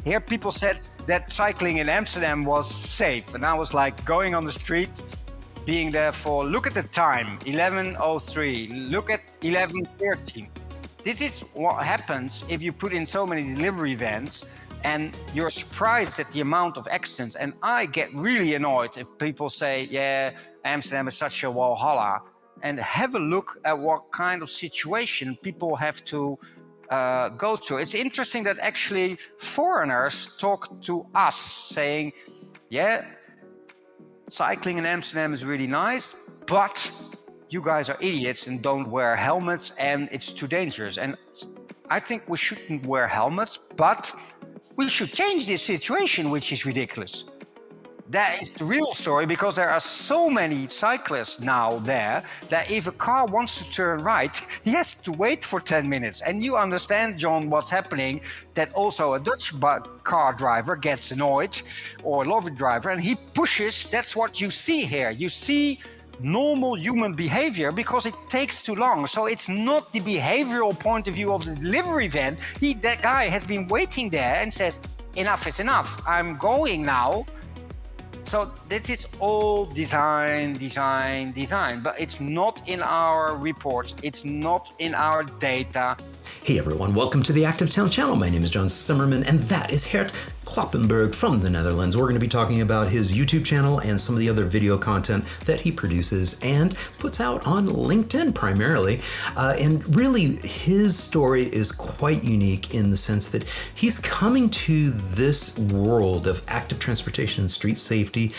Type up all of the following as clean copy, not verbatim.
Here people said that cycling in Amsterdam was safe. And I was like going on the street, being there for, look at the time, 11:03, look at 11:13. This is what happens if you put in so many delivery vans and you're surprised at the amount of accidents. And I get really annoyed if people say, yeah, Amsterdam is such a Walhalla. And have a look at what kind of situation people have to go through. It's interesting that actually foreigners talk to us saying, yeah, cycling in Amsterdam is really nice, but you guys are idiots and don't wear helmets and it's too dangerous. And I think we shouldn't wear helmets, but we should change this situation, which is ridiculous. That is the real story, because there are so many cyclists now there that if a car wants to turn right, he has to wait for 10 minutes. And you understand, John, what's happening, that also a Dutch car driver gets annoyed, or a lorry driver, and he pushes. That's what you see here. You see normal human behavior because it takes too long. So it's not the behavioral point of view of the delivery van. That guy has been waiting there and says, enough is enough. I'm going now. So this is all design, but it's not in our reports. It's not in our data. Hey everyone, welcome to the Active Town channel. My name is John Simmerman, and that is Geert Kloppenburg from the Netherlands. We're going to be talking about his YouTube channel and some of the other video content that he produces and puts out on LinkedIn primarily. And really, his story is quite unique in the sense that he's coming to this world of active transportation and street safety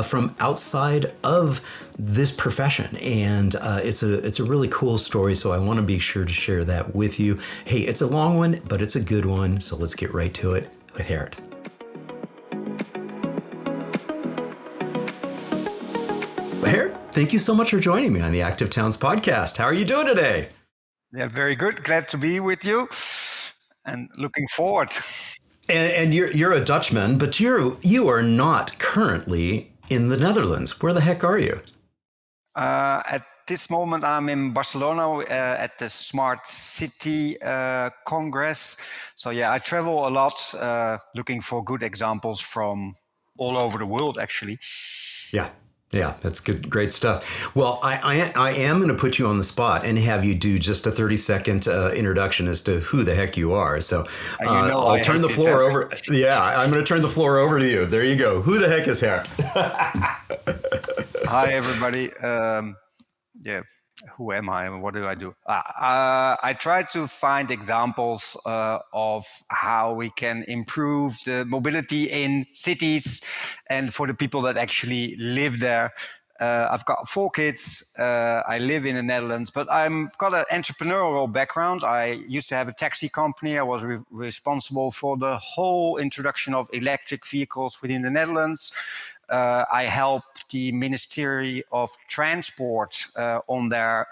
from outside of this profession. And it's a really cool story, so I want to be sure to share that with you. Hey, it's a long one, but it's a good one, so let's get right to it with Geert. Geert, thank you so much for joining me on the Active Towns podcast. How are you doing today? Yeah, very good. Glad to be with you and looking forward. And you're a Dutchman, but you are not currently in the Netherlands. Where the heck are you? At this moment, I'm in Barcelona at the Smart City Congress. So yeah, I travel a lot, looking for good examples from all over the world, actually. Yeah, that's good, great stuff. Well, I am going to put you on the spot and have you do just a 30-second introduction as to who the heck you are. So I'll turn the floor over. Yeah, I'm going to turn the floor over to you. There you go. Who the heck is Geert? Hi, everybody. Who am I and what do I do? I try to find examples of how we can improve the mobility in cities and for the people that actually live there. I've got 4 kids. I live in the Netherlands, but I've got an entrepreneurial background. I used to have a taxi company. I was responsible for the whole introduction of electric vehicles within the Netherlands. I helped the Ministry of Transport on their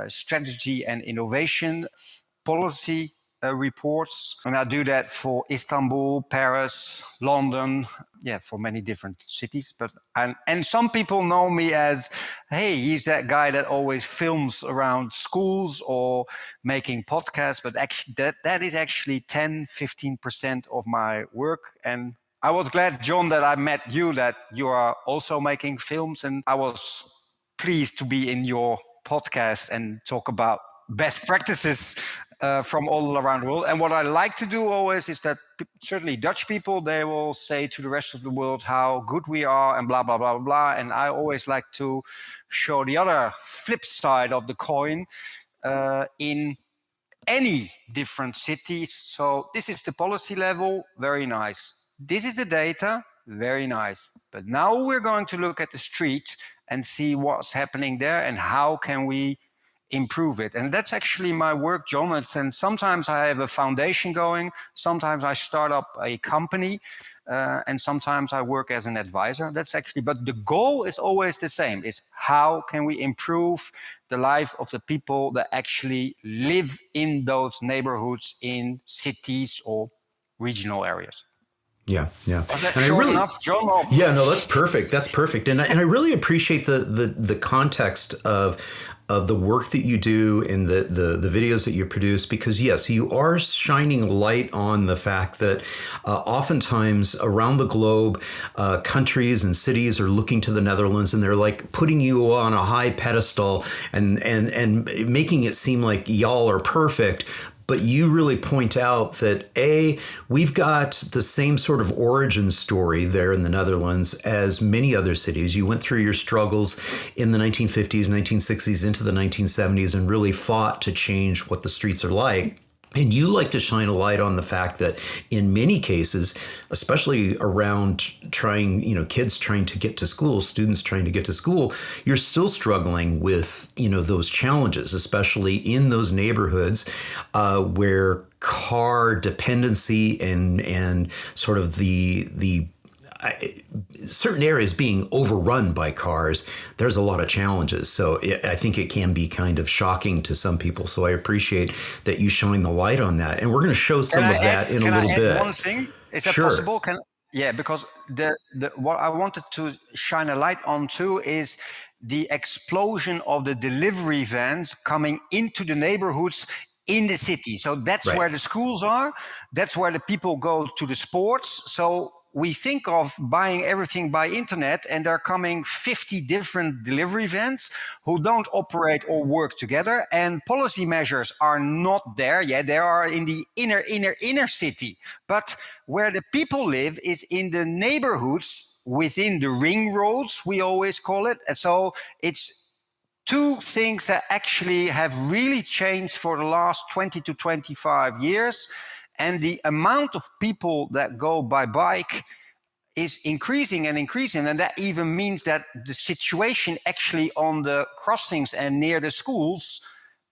strategy and innovation policy reports. And I do that for Istanbul, Paris, London, for many different cities. And some people know me as, hey, he's that guy that always films around schools or making podcasts. But actually, that is actually 10-15% of my work. And I was glad, John, that I met you, that you are also making films. And I was pleased to be in your podcast and talk about best practices from all around the world. And what I like to do always is that certainly Dutch people, they will say to the rest of the world how good we are and blah, blah, blah, blah, blah. And I always like to show the other flip side of the coin in any different cities. So this is the policy level, very nice. This is the data, very nice. But now we're going to look at the street and see what's happening there and how can we improve it. And that's actually my work, John. And sometimes I have a foundation going, sometimes I start up a company, and sometimes I work as an advisor. But the goal is always the same, is how can we improve the life of the people that actually live in those neighborhoods in cities or regional areas. Yeah, yeah. Was that And I short really, enough, John? Or- yeah, no, that's perfect. That's perfect. And I really appreciate the context of the work that you do and the videos that you produce, because yes, you are shining light on the fact that oftentimes around the globe, countries and cities are looking to the Netherlands and they're like putting you on a high pedestal and making it seem like y'all are perfect. But you really point out that we've got the same sort of origin story there in the Netherlands as many other cities. You went through your struggles in the 1950s, 1960s, into the 1970s, and really fought to change what the streets are like. And you like to shine a light on the fact that in many cases, especially around kids trying to get to school, students trying to get to school, you're still struggling with, those challenges, especially in those neighborhoods where car dependency and sort of the certain areas being overrun by cars, there's a lot of challenges. So I think it can be kind of shocking to some people. So I appreciate that you shine the light on that. And we're going to show some of that in a little bit. Can I add one thing? Is that Sure. possible? Because the what I wanted to shine a light on too is the explosion of the delivery vans coming into the neighborhoods in the city. So that's Right. where the schools are. That's where the people go to the sports. So we think of buying everything by internet, and there are coming 50 different delivery vans who don't operate or work together, and policy measures are not there yet. They are in the inner city. But where the people live is in the neighborhoods within the ring roads, we always call it. And so it's two things that actually have really changed for the last 20 to 25 years. And the amount of people that go by bike is increasing and increasing. And that even means that the situation actually on the crossings and near the schools,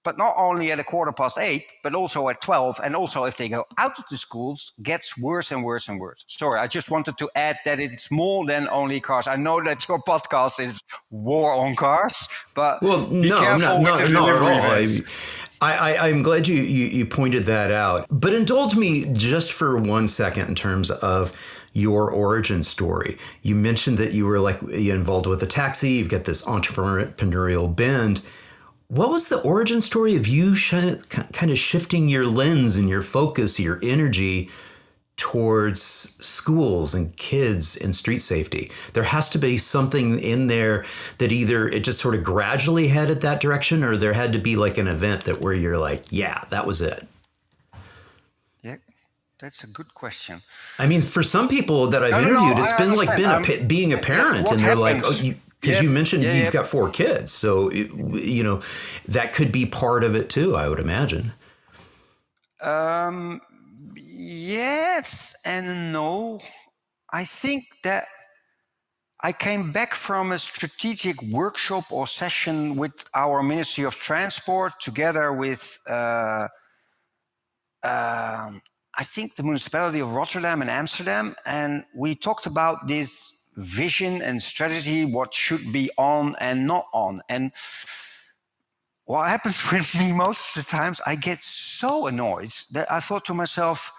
but not only at 8:15, but also at 12, and also if they go out of the schools, gets worse and worse and worse. Sorry, I just wanted to add that it's more than only cars. I know that your podcast is war on cars, but be careful with the delivery vans. I'm glad you pointed that out. But indulge me just for 1 second in terms of your origin story. You mentioned that you were involved with a taxi. You've got this entrepreneurial bend. What was the origin story of you kind of shifting your lens and your focus, your energy towards schools and kids and street safety? There has to be something in there that either it just sort of gradually headed that direction, or there had to be like an event where you're like, yeah, that was it. Yeah, that's a good question. I mean, for some people that I've interviewed, it's been like being a parent, and they're like, oh, because you mentioned you've got 4 kids. So, that could be part of it too, I would imagine. Yes and no. I think that I came back from a strategic workshop or session with our Ministry of Transport together with, I think, the municipality of Rotterdam and Amsterdam. And we talked about this vision and strategy, what should be on and not on. And what happens with me most of the times, I get so annoyed that I thought to myself,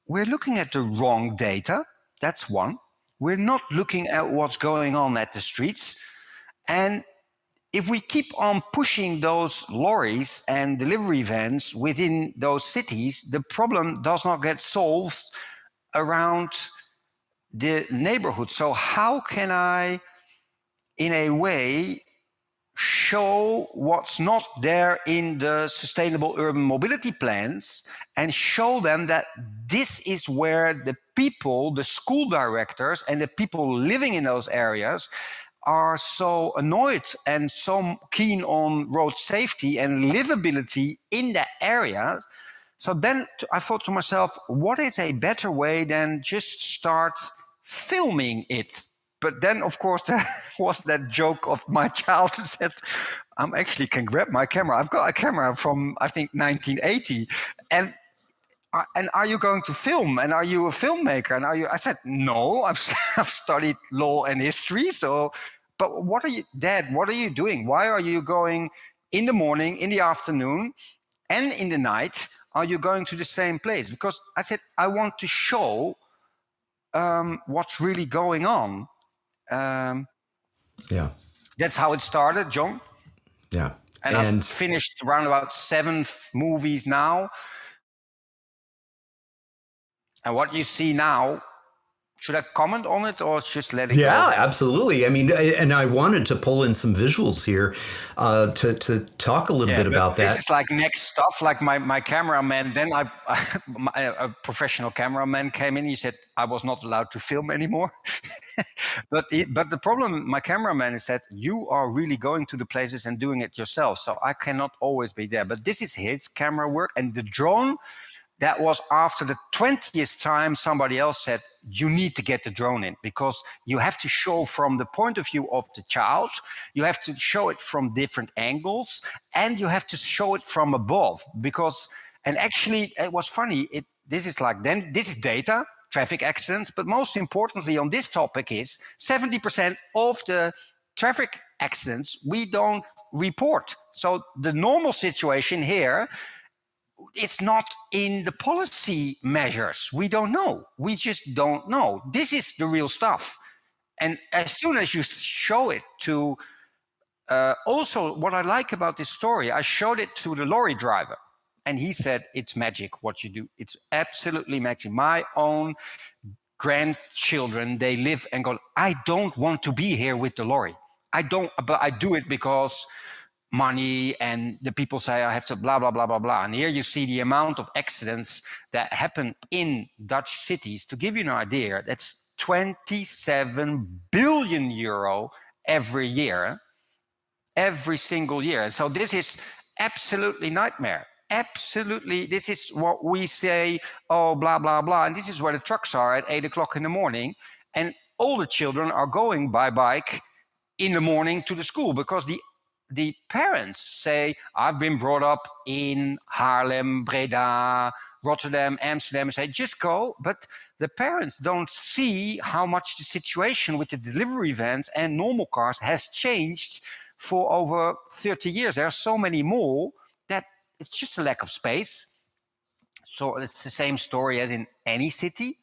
we're looking at the wrong data. That's one. We're not looking at what's going on at the streets. And if we keep on pushing those lorries and delivery vans within those cities, the problem does not get solved around the neighborhood. So how can I, in a way, show what's not there in the sustainable urban mobility plans and show them that this is where the people, the school directors and the people living in those areas are so annoyed and so keen on road safety and livability in that area. So then I thought to myself, what is a better way than just start filming it? But then, of course, there was that joke of my child who said, I actually can grab my camera. I've got a camera from, I think, 1980. And are you going to film? And are you a filmmaker? And I said, no, I've studied law and history. So, but what are you, Dad, what are you doing? Why are you going in the morning, in the afternoon, and in the night? Are you going to the same place? Because I said, I want to show what's really going on. Yeah. That's how it started, John. Yeah. And I've finished around about 7 movies now. And what you see now, should I comment on it or just let it go? Yeah, absolutely. I mean, and I wanted to pull in some visuals here to talk a little bit about that. This is like next stuff. Like my cameraman, then a professional cameraman came in. He said I was not allowed to film anymore. but the problem, my cameraman, is that you are really going to the places and doing it yourself. So I cannot always be there. But this is his camera work. And the drone, that was after the 20th time somebody else said, you need to get the drone in because you have to show from the point of view of the child, you have to show it from different angles, and you have to show it from above. And actually, it was funny. This is data, traffic accidents, but most importantly on this topic is 70% of the traffic accidents we don't report. So the normal situation here, it's not in the policy measures. We don't know. We just don't know. This is the real stuff. And as soon as you show it to, also what I like about this story, I showed it to the lorry driver. And he said, it's magic what you do. It's absolutely magic. My own grandchildren, they live and go, I don't want to be here with the lorry. But I do it because money, and the people say I have to blah, blah, blah, blah, blah. And here you see the amount of accidents that happen in Dutch cities. To give you an idea, that's 27 billion euro every year, every single year. So this is absolutely nightmare. Absolutely, this is what we say, oh, blah, blah, blah. And this is where the trucks are at 8 o'clock in the morning. And all the children are going by bike in the morning to the school because the parents say, I've been brought up in Haarlem, Breda, Rotterdam, Amsterdam, and say, just go. But the parents don't see how much the situation with the delivery vans and normal cars has changed for over 30 years. There are so many more that it's just a lack of space. So it's the same story as in any city.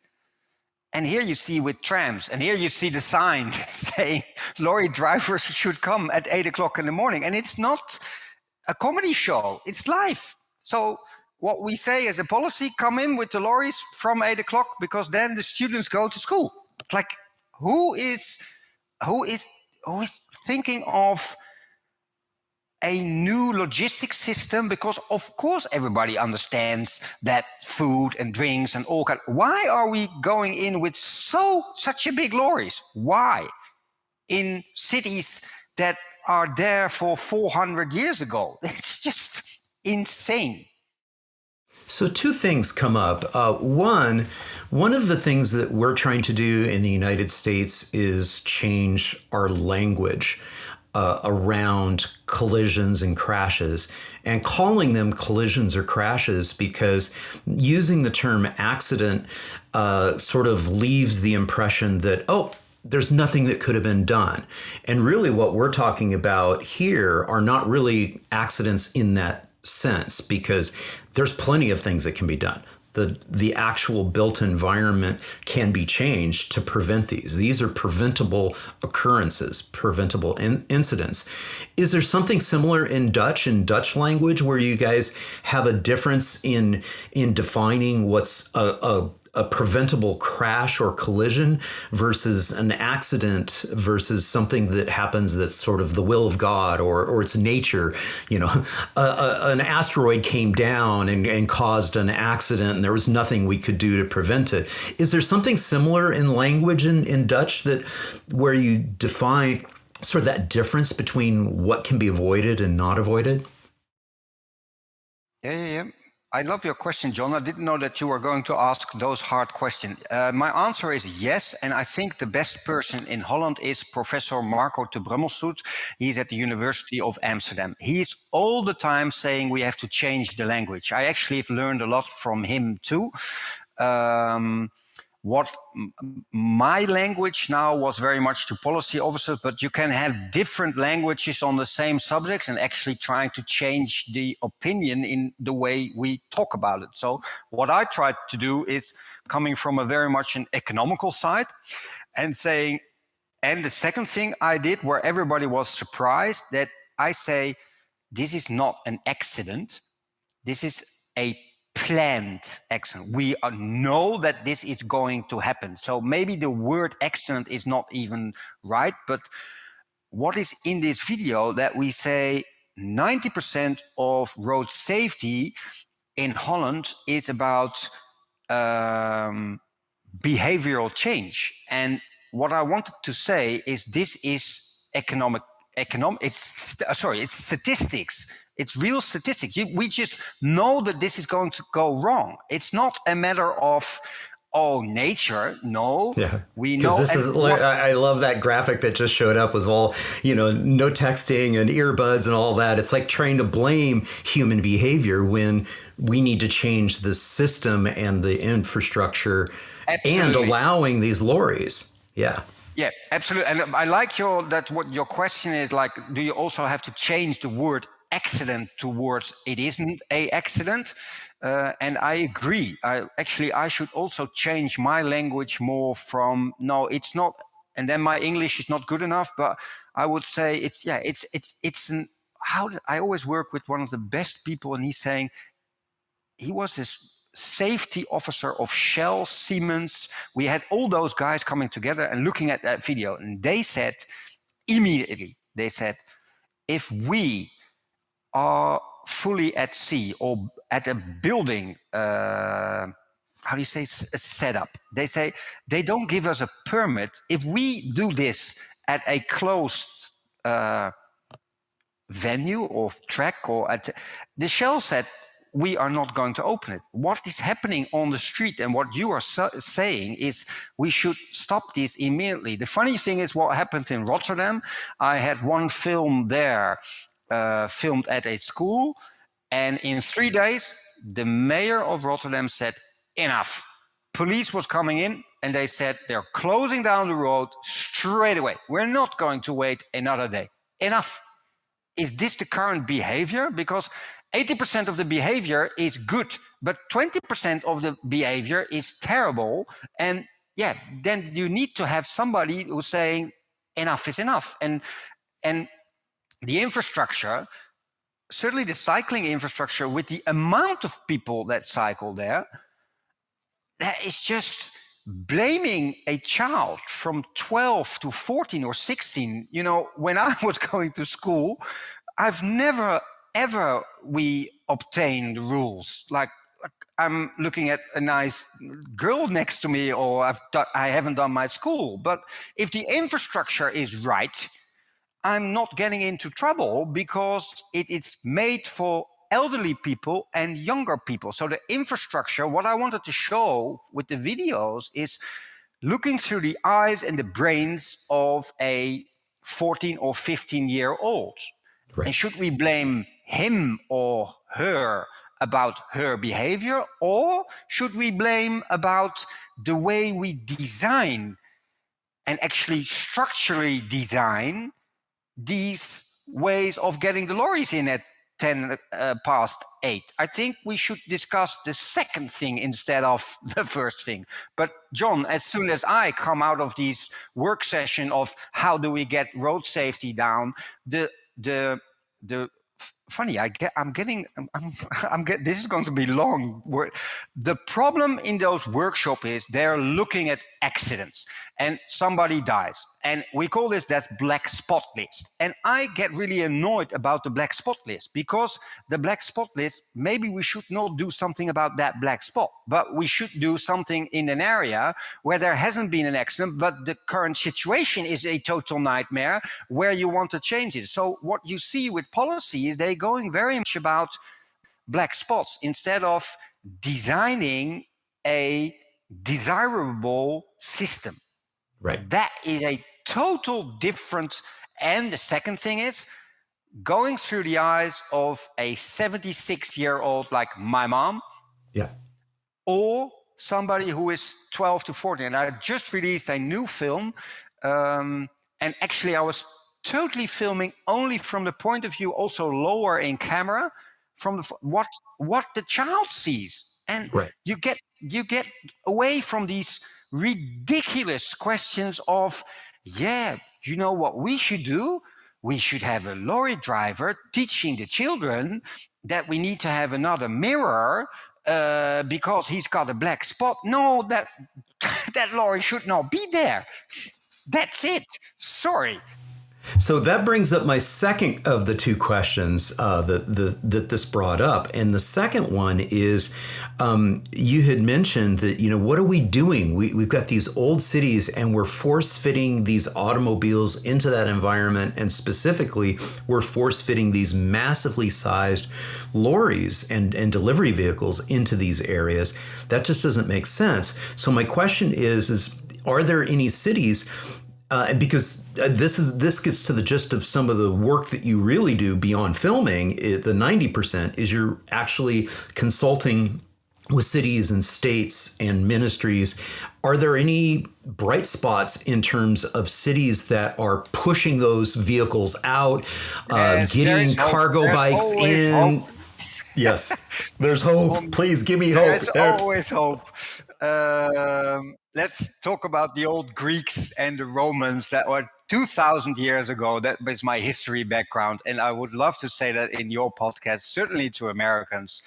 And here you see with trams, and here you see the sign saying lorry drivers should come at 8 o'clock in the morning. And it's not a comedy show, it's live. So what we say as a policy, come in with the lorries from 8 o'clock because then the students go to school. Like, who is thinking of a new logistics system? Because of course everybody understands that food and drinks and all kind. Why are we going in with such a big lorries? Why? In cities that are there for 400 years ago. It's just insane. So two things come up. One of the things that we're trying to do in the United States is change our language around collisions and crashes, and calling them collisions or crashes because using the term accident sort of leaves the impression that, oh, there's nothing that could have been done. And really what we're talking about here are not really accidents in that sense, because there's plenty of things that can be done. The actual built environment can be changed to prevent these. These are preventable occurrences, preventable incidents. Is there something similar in Dutch language where you guys have a difference in defining what's a preventable crash or collision versus an accident versus something that happens that's sort of the will of God or it's nature? You know, an asteroid came down and caused an accident and there was nothing we could do to prevent it. Is there something similar in language in Dutch that where you define sort of that difference between what can be avoided and not avoided? Yeah. I love your question, John. I didn't know that you were going to ask those hard questions. My answer is yes, and I think the best person in Holland is Professor Marco de Brummelshoot. He's at the University of Amsterdam. He's all the time saying we have to change the language. I actually have learned a lot from him too. what my language now was very much to policy officers, but you can have different languages on the same subjects and actually trying to change the opinion in the way we talk about it. So what I tried to do is coming from a very much an economical side and saying, and the second thing I did where everybody was surprised, that I say, this is not an accident. This is a planned accident. We know that this is going to happen. So maybe the word accident is not even right, but what is in this video that we say 90% of road safety in Holland is about behavioral change. And what I wanted to say is this is it's statistics. It's real statistics. We just know that this is going to go wrong. It's not a matter of, nature. No, we know. I love that graphic that just showed up was all, no texting and earbuds and all that. It's like trying to blame human behavior when we need to change the system and the infrastructure. Absolutely. And allowing these lorries. Yeah. Yeah, absolutely. And I like what your question is like, do you also have to change the word accident towards it isn't a accident? And I agree. I should also change my language more from, no, it's not. And then my English is not good enough, but I would say I always work with one of the best people, and he's saying, he was this safety officer of Shell, Siemens. We had all those guys coming together and looking at that video. And they said, immediately, if we are fully at sea or at a building, setup, they say, they don't give us a permit. If we do this at a closed venue or track, or the Shell said, we are not going to open it. What is happening on the street and what you are saying is we should stop this immediately. The funny thing is what happened in Rotterdam. I had one film there, filmed at a school, and in 3 days, the mayor of Rotterdam said, enough. Police was coming in and they said they're closing down the road straight away. We're not going to wait another day. Enough. Is this the current behavior? Because 80% of the behavior is good, but 20% of the behavior is terrible. And then you need to have somebody who's saying enough is enough. And the infrastructure, certainly the cycling infrastructure, with the amount of people that cycle there, that is just blaming a child from 12 to 14 or 16. When I was going to school, I've never ever we obtain the rules. Like I'm looking at a nice girl next to me, or I haven't done my school. But if the infrastructure is right, I'm not getting into trouble because it is made for elderly people and younger people. So the infrastructure, what I wanted to show with the videos is looking through the eyes and the brains of a 14 or 15-year-old. Right. And should we blame him or her about her behavior, or should we blame about the way we design and actually structurally design these ways of getting the lorries in at 10 past 8? I think we should discuss the second thing instead of the first thing. But John, as soon as I come out of this work session of how do we get road safety down, funny, this is going to be long. The problem in those workshops is they're looking at accidents and somebody dies. And we call this that black spot list. And I get really annoyed about the black spot list, because the black spot list, maybe we should not do something about that black spot, but we should do something in an area where there hasn't been an accident, but the current situation is a total nightmare where you want to change it. So what you see with policy is they going very much about black spots instead of designing a desirable system. Right. That is a total different. And the second thing is going through the eyes of a 76-year-old like my mom, yeah, or somebody who is 12 to 14. And I just released a new film. And actually, I was totally filming only from the point of view, also lower in camera, from what the child sees. And Right. you get away from these ridiculous questions of, yeah, you know what we should do? We should have a lorry driver teaching the children that we need to have another mirror because he's got a black spot. No, that lorry should not be there. That's it. Sorry. So that brings up my second of the two questions that this brought up. And the second one is, you had mentioned that, what are we doing? We've got these old cities and we're force fitting these automobiles into that environment. And specifically, we're force fitting these massively sized lorries and delivery vehicles into these areas. That just doesn't make sense. So my question is are there any cities, because this gets to the gist of some of the work that you really do beyond filming, the 90% is you're actually consulting with cities and states and ministries. Are there any bright spots in terms of cities that are pushing those vehicles out, getting cargo bikes in? Hope. Yes, there's hope. Please give me hope. There's always hope. Let's talk about the old Greeks and the Romans that were 2,000 years ago. That is my history background. And I would love to say that in your podcast, certainly to Americans.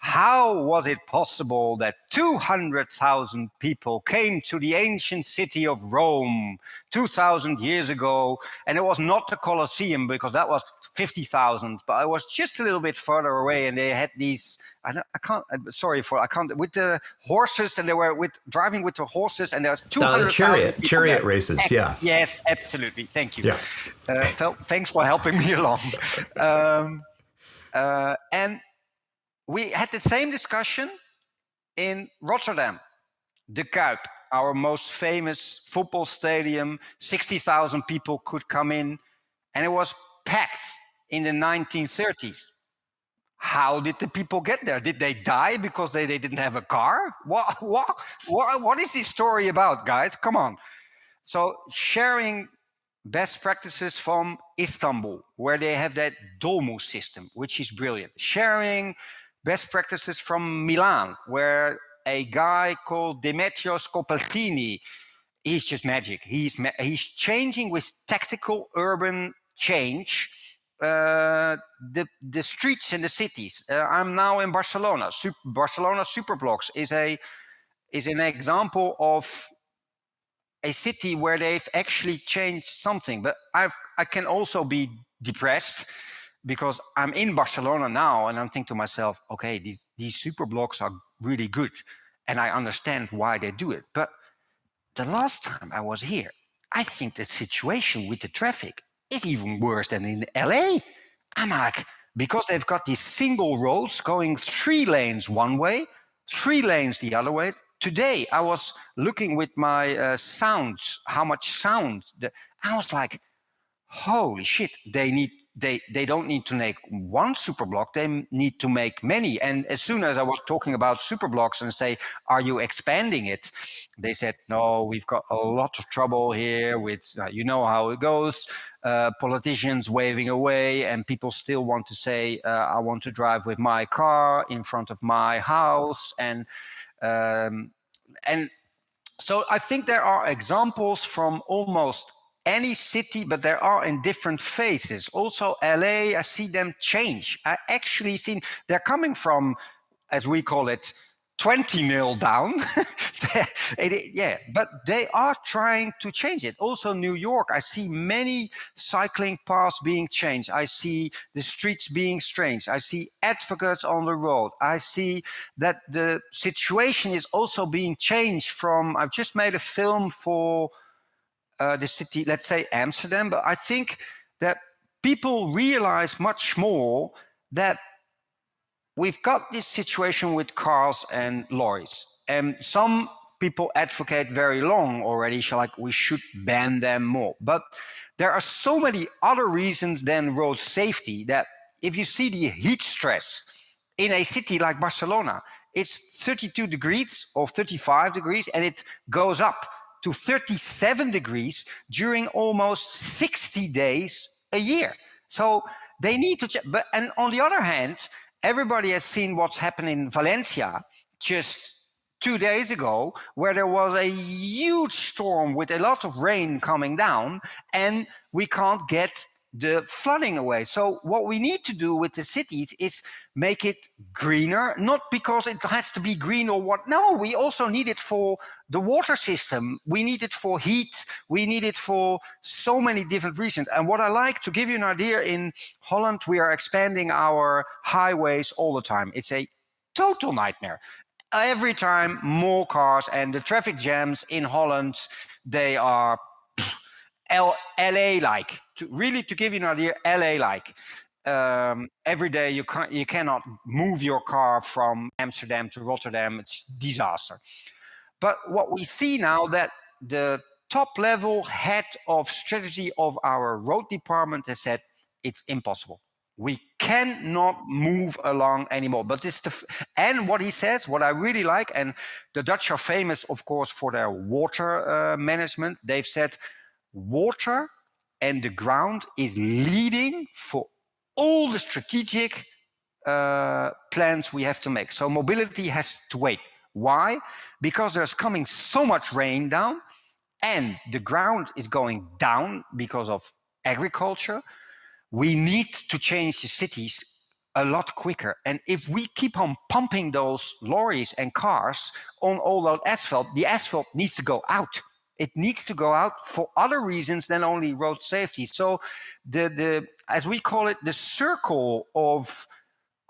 How was it possible that 200,000 people came to the ancient city of Rome 2,000 years ago? And it was not the Colosseum, because that was 50,000, but I was just a little bit further away, and they had these, with the horses, and they were driving with the horses, and there was 200,000 chariot races, yeah. Yes, absolutely. Thank you. Yeah. Thanks for helping me along. And we had the same discussion in Rotterdam, the Kuip, our most famous football stadium. 60,000 people could come in, and it was packed in the 1930s. How did the people get there? Did they die because they didn't have a car? What is this story about, guys? Come on. So sharing best practices from Istanbul, where they have that Domus system, which is brilliant. Sharing best practices from Milan, where a guy called Demetrios Copaltini, he's just magic. He's changing with tactical urban change the streets in the cities. I'm now in Barcelona. Barcelona Superblocks is an example of a city where they've actually changed something. But I can also be depressed because I'm in Barcelona now, and I'm thinking to myself, okay, these Superblocks are really good, and I understand why they do it. But the last time I was here, I think the situation with the traffic is even worse than in LA. I'm like, because they've got these single roads going 3 lanes one way, 3 lanes the other way. Today, I was looking with my sound, how much sound. I was like, holy shit, they don't need to make one Superblock, they need to make many. And as soon as I was talking about Superblocks and say, are you expanding it? They said, no, we've got a lot of trouble here with, you know how it goes, politicians waving away, and people still want to say, I want to drive with my car in front of my house. And so I think there are examples from almost any city, but there are in different phases. Also, LA, I see them change. I actually see they're coming from, as we call it, 20-0 down. But they are trying to change it. Also, New York, I see many cycling paths being changed. I see the streets being changed. I see advocates on the road. I see that the situation is also being changed from, I've just made a film for the city, let's say Amsterdam, but I think that people realize much more that we've got this situation with cars and lorries, and some people advocate very long already, like we should ban them more. But there are so many other reasons than road safety that if you see the heat stress in a city like Barcelona, it's 32 degrees or 35 degrees, and it goes up to 37 degrees during almost 60 days a year. So they need to check. But and on the other hand, everybody has seen what's happened in Valencia just 2 days ago, where there was a huge storm with a lot of rain coming down, and we can't get the flooding away. So what we need to do with the cities is make it greener, not because it has to be green or what. No, we also need it for the water system. We need it for heat. We need it for so many different reasons. And what I like, to give you an idea, in Holland, we are expanding our highways all the time. It's a total nightmare. Every time more cars, and the traffic jams in Holland, they are LA-like. To give you an idea, LA-like. Every day you cannot move your car from Amsterdam to Rotterdam. It's disaster. But what we see now, that the top level head of strategy of our road department has said it's impossible. We cannot move along anymore. But and what he says, what I really like, and the Dutch are famous, of course, for their water management. They've said water and the ground is leading for all the strategic plans we have to make. So mobility has to wait. Why? Because there's coming so much rain down, and the ground is going down because of agriculture. We need to change the cities a lot quicker. And if we keep on pumping those lorries and cars on all that asphalt, the asphalt needs to go out. It needs to go out for other reasons than only road safety. So the as we call it, the circle of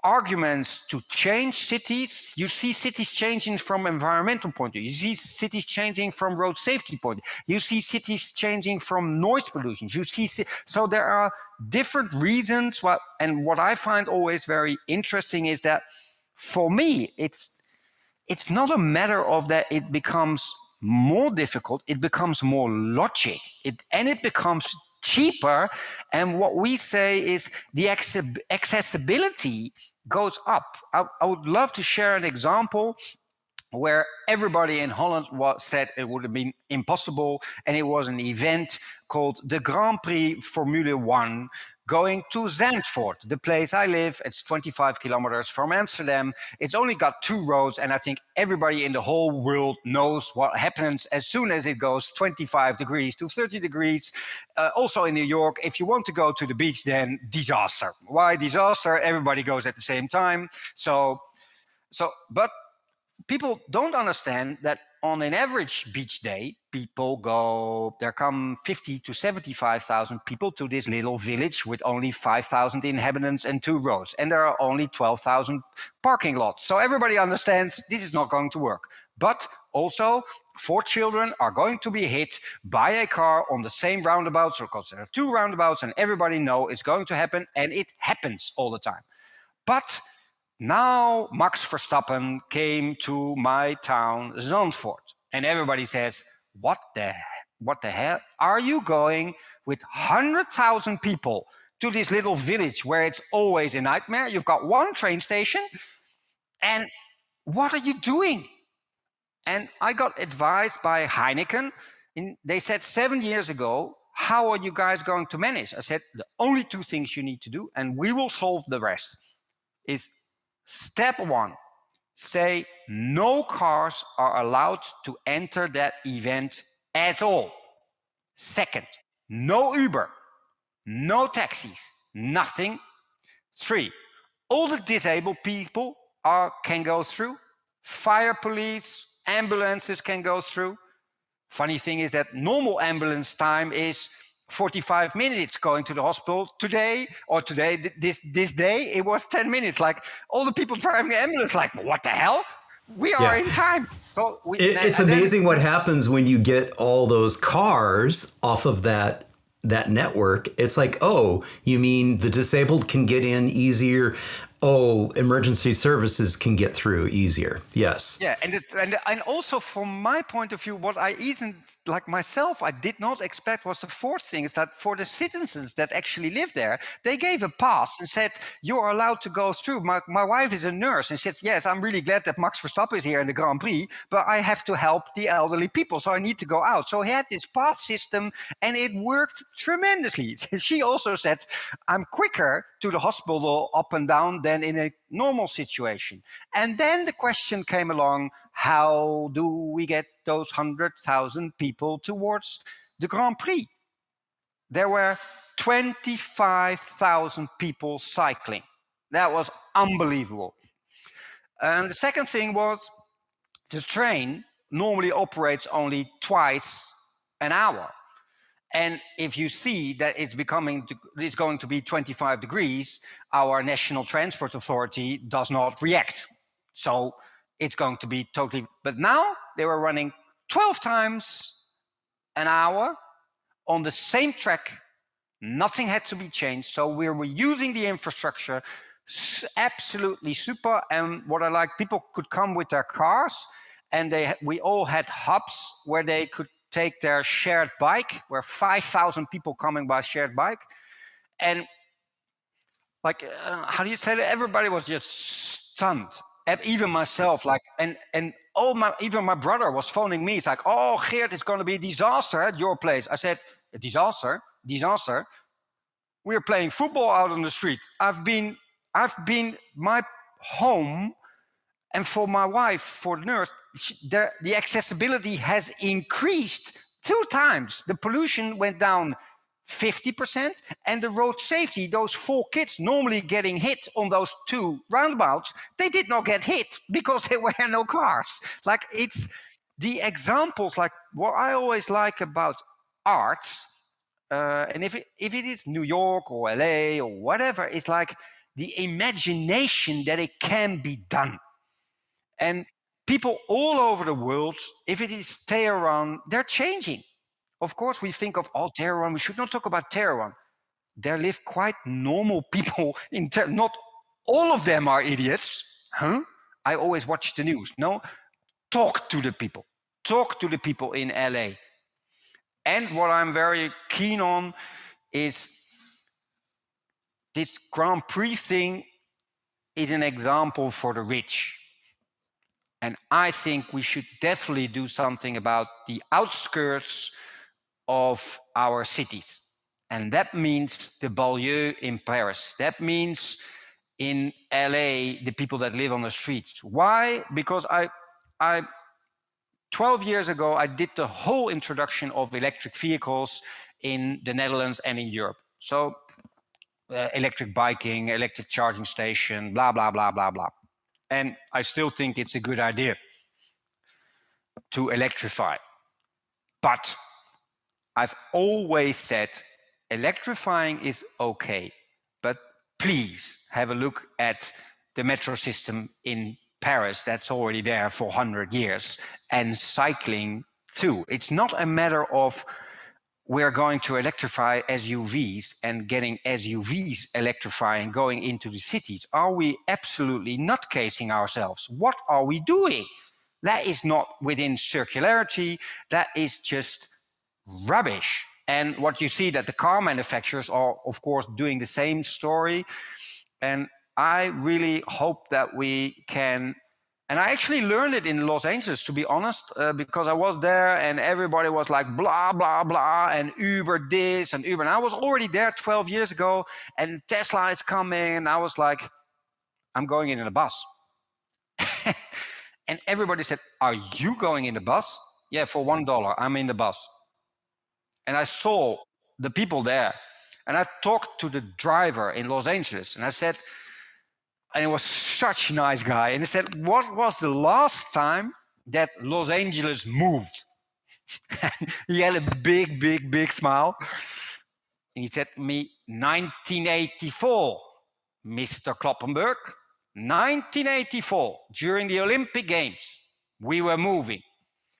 arguments to change cities. You see cities changing from environmental point of view. You see cities changing from road safety point of view. You see cities changing from noise pollution. You see, so there are different reasons. And what I find always very interesting is that, for me, it's not a matter of that it becomes more difficult. It becomes more logic. And it becomes cheaper. And what we say is the accessibility goes up. I would love to share an example where everybody in Holland said it would have been impossible, and it was an event called the Grand Prix Formula 1 going to Zandvoort, the place I live. It's 25 kilometers from Amsterdam. It's only got 2 roads, and I think everybody in the whole world knows what happens as soon as it goes 25 degrees to 30 degrees. Also in New York, if you want to go to the beach, then disaster. Why disaster? Everybody goes at the same time. But people don't understand that on an average beach day, there come 50 to 75,000 people to this little village with only 5,000 inhabitants and 2 roads. And there are only 12,000 parking lots. So everybody understands this is not going to work. But also, 4 children are going to be hit by a car on the same roundabout. So because there are 2 roundabouts, and everybody knows it's going to happen, and it happens all the time. But now Max Verstappen came to my town, Zandvoort, and everybody says, what the hell? Are you going with 100,000 people to this little village where it's always a nightmare? You've got 1 train station, and what are you doing? And I got advised by Heineken. They said 7 years ago, how are you guys going to manage? I said, the only 2 things you need to do, and we will solve the rest, is step 1, say no cars are allowed to enter that event at all. Second, no Uber, no taxis, nothing. 3, all the disabled people can go through. Fire police, ambulances can go through. Funny thing is that normal ambulance time is 45 minutes going to the hospital. This day, it was 10 minutes. Like, all the people driving the ambulance, like, what the hell? We are in time. So it's amazing what happens when you get all those cars off of that network. It's like, oh, you mean the disabled can get in easier? Oh, emergency services can get through easier. Yes. Yeah, and also from my point of view, what I isn't like myself, I did not expect was the fourth thing is that for the citizens that actually live there, they gave a pass and said you're allowed to go through. My wife is a nurse and said, yes, I'm really glad that Max Verstappen is here in the Grand Prix, but I have to help the elderly people, so I need to go out. So he had this pass system, and it worked tremendously. She also said, I'm quicker to the hospital up and down than in a normal situation. And then the question came along, how do we get those 100,000 people towards the Grand Prix? There were 25,000 people cycling. That was unbelievable. And the second thing was the train normally operates only twice an hour. And if you see that it's going to be 25 degrees, our National Transport Authority does not react. So it's going to be totally... But now they were running 12 times an hour on the same track. Nothing had to be changed. So we were using the infrastructure absolutely super. And what I like, people could come with their cars, and we all had hubs where they could take their shared bike, where 5,000 people coming by shared bike. And like, how do you say that? Everybody was just stunned. Even myself, like, even my brother was phoning me. It's like, oh, Geert, it's going to be a disaster at your place. I said, a disaster? Disaster? We're playing football out on the street. I've been my home, and for my wife, for the nurse, the accessibility has increased 2 times. The pollution went down 50%, and the road safety, those 4 kids normally getting hit on those 2 roundabouts, they did not get hit because there were no cars. Like, it's the examples, like what I always like about art, and if it is New York or LA or whatever, it's like the imagination that it can be done. And people all over the world, if it is Tehran, they're changing. Of course, we think of, oh, Tehran, we should not talk about Tehran. There live quite normal people in Tehran. Not all of them are idiots. Huh? I always watch the news. No, talk to the people. Talk to the people in LA. And what I'm very keen on is this Grand Prix thing is an example for the rich. And I think we should definitely do something about the outskirts of our cities. And that means the banlieue in Paris. That means in LA, the people that live on the streets. Why? Because I 12 years ago, I did the whole introduction of electric vehicles in the Netherlands and in Europe. So electric biking, electric charging station, blah, blah, blah, blah, blah. And I still think it's a good idea to electrify. But I've always said electrifying is okay, but please have a look at the metro system in Paris that's already there for 100 years, and cycling too. It's not a matter of we're going to electrify SUVs and getting SUVs electrifying, going into the cities. Are we absolutely nutcasing ourselves? What are we doing? That is not within circularity. That is just rubbish. And what you see that the car manufacturers are, of course, doing the same story. And I really hope that we can... And I actually learned it in Los Angeles, to be honest, because I was there and everybody was like, blah, blah, blah, and Uber this and Uber. And I was already there 12 years ago, and Tesla is coming. And I was like, I'm going in a bus. And everybody said, are you going in the bus? Yeah, for $1, I'm in the bus. And I saw the people there. And I talked to the driver in Los Angeles. And I said... And it was such a nice guy. And he said, what was the last time that Los Angeles moved? He had a big, big, big smile. And he said to me, 1984, Mr. Kloppenburg. 1984, during the Olympic Games, we were moving.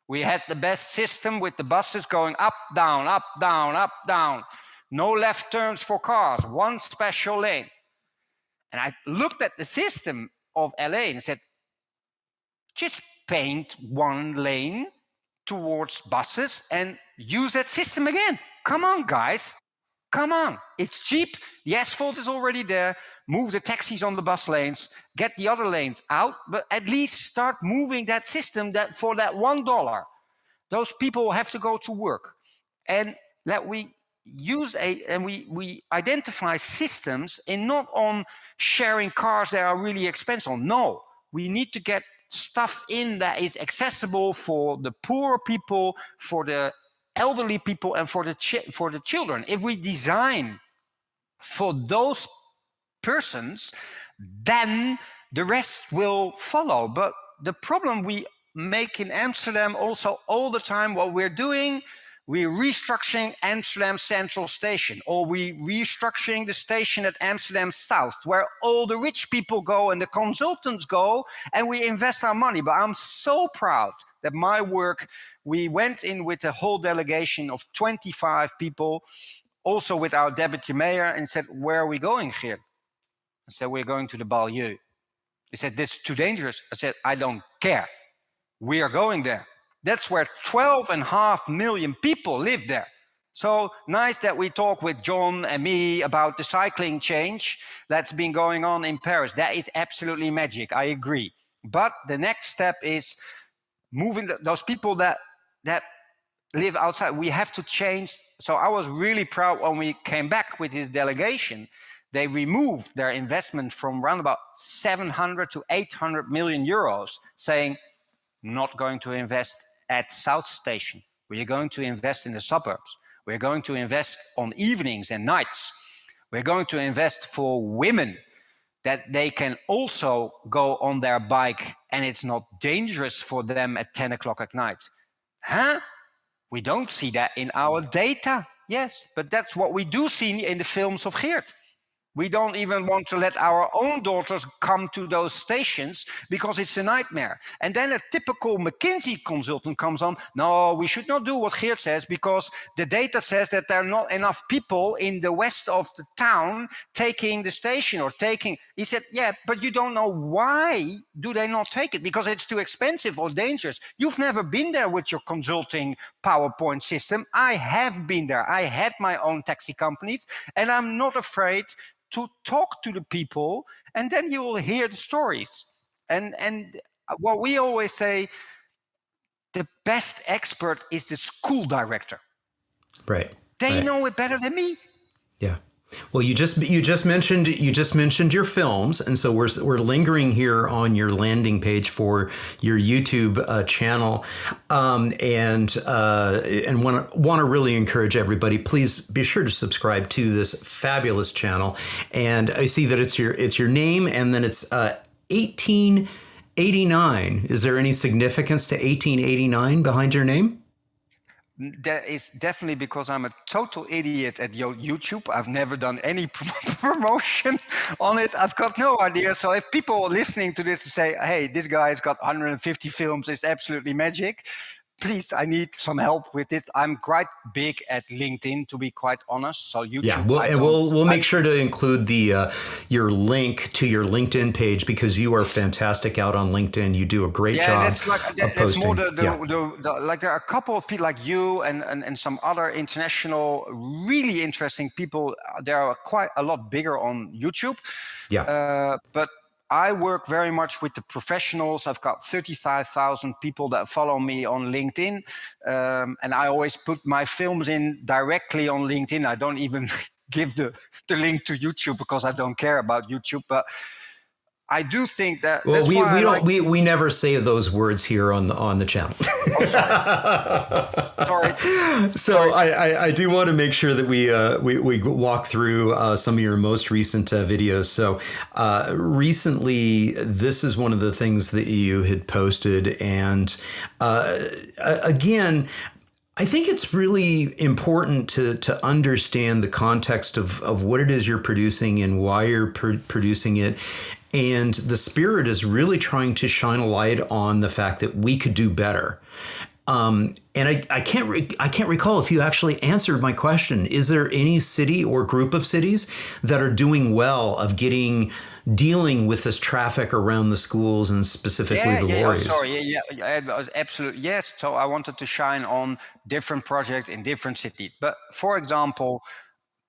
We had the best system with the buses going up, down, up, down, up, down. No left turns for cars, one special lane. And I looked at the system of LA and said, just paint one lane towards buses and use that system again. Come on, guys. Come on. It's cheap. The asphalt is already there. Move the taxis on the bus lanes. Get the other lanes out. But at least start moving that system that for that $1. Those people have to go to work. And that we use we identify systems and not on sharing cars that are really expensive. No, we need to get stuff in that is accessible for the poor people, for the elderly people, and for the children. If we design for those persons, then the rest will follow. But the problem we make in Amsterdam also all the time, what we're doing, we're restructuring Amsterdam Central Station, or we're restructuring the station at Amsterdam South, where all the rich people go and the consultants go, and we invest our money. But I'm so proud that my work, we went in with a whole delegation of 25 people, also with our deputy mayor, and said, where are we going, Geert? I said, we're going to the banlieue. He said, this is too dangerous. I said, I don't care. We are going there. That's where 12.5 million people live there. So nice that we talk with John and me about the cycling change that's been going on in Paris. That is absolutely magic. I agree. But the next step is moving those people that live outside. We have to change. So I was really proud when we came back with this delegation. They removed their investment from around about 700 to 800 million euros, saying, not going to invest at South Station. We are going to invest in the suburbs. We're going to invest on evenings and nights. We're going to invest for women that they can also go on their bike and it's not dangerous for them at 10 o'clock at night. Huh? We don't see that in our data. Yes, but that's what we do see in the films of Geert. We don't even want to let our own daughters come to those stations because it's a nightmare. And then a typical McKinsey consultant comes on, no, we should not do what Geert says because the data says that there are not enough people in the west of the town taking the station or taking... He said, yeah, but you don't know why do they not take it? Because it's too expensive or dangerous. You've never been there with your consulting PowerPoint system. I have been there. I had my own taxi companies and I'm not afraid to talk to the people, and then you will hear the stories. And what we always say, the best expert is the school director. Right. They know it better than me. Yeah. Well, you just mentioned your films, and so we're lingering here on your landing page for your YouTube channel, and want to really encourage everybody. Please be sure to subscribe to this fabulous channel. And I see that it's your name, and then it's 1889. Is there any significance to 1889 behind your name? That is definitely because I'm a total idiot at YouTube. I've never done any promotion on it. I've got no idea. So if people listening to this say, hey, this guy's got 150 films, it's absolutely magic. Please, I need some help with this. I'm quite big at LinkedIn, to be quite honest. So YouTube. Yeah, we'll make sure to include your link to your LinkedIn page because you are fantastic out on LinkedIn. You do a great job. That's more like there are a couple of people like you and some other international, really interesting people. They are quite a lot bigger on YouTube. Yeah, but I work very much with the professionals. I've got 35,000 people that follow me on LinkedIn. And I always put my films in directly on LinkedIn. I don't even give the link to YouTube because I don't care about YouTube. But I do think that... Well, we never say those words here on the channel. Oh, sorry. So I do want to make sure that we walk through some of your most recent videos. So recently, this is one of the things that you had posted. And again, I think it's really important to understand the context of what it is you're producing and why you're producing it. And the spirit is really trying to shine a light on the fact that we could do better. And I can't recall if you actually answered my question. Is there any city or group of cities that are doing well of dealing with this traffic around the schools and specifically the lorries? Absolutely, yes. So I wanted to shine on different projects in different cities. But for example,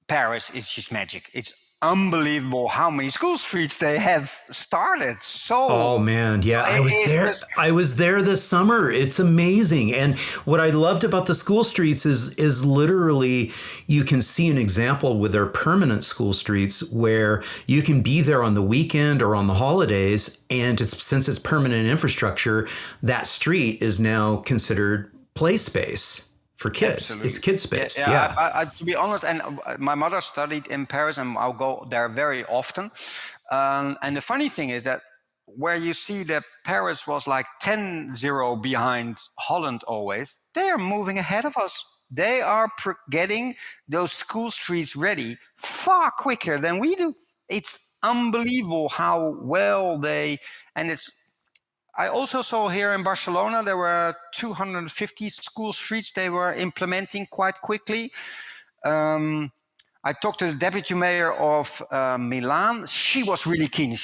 Paris is just magic. It's unbelievable how many school streets they have started. Oh man, yeah, I was there. I was there this summer. It's amazing. And what I loved about the school streets is literally you can see an example with their permanent school streets where you can be there on the weekend or on the holidays, and since it's permanent infrastructure, that street is now considered play space for kids. Absolutely. It's kid space. Yeah. To be honest, and my mother studied in Paris, and I'll go there very often. And the funny thing is that where you see that Paris was like 10-0 behind Holland always, they are moving ahead of us. They are getting those school streets ready far quicker than we do. It's unbelievable how well I also saw here in Barcelona, there were 250 school streets they were implementing quite quickly. I talked to the deputy mayor of Milan. She was really keen.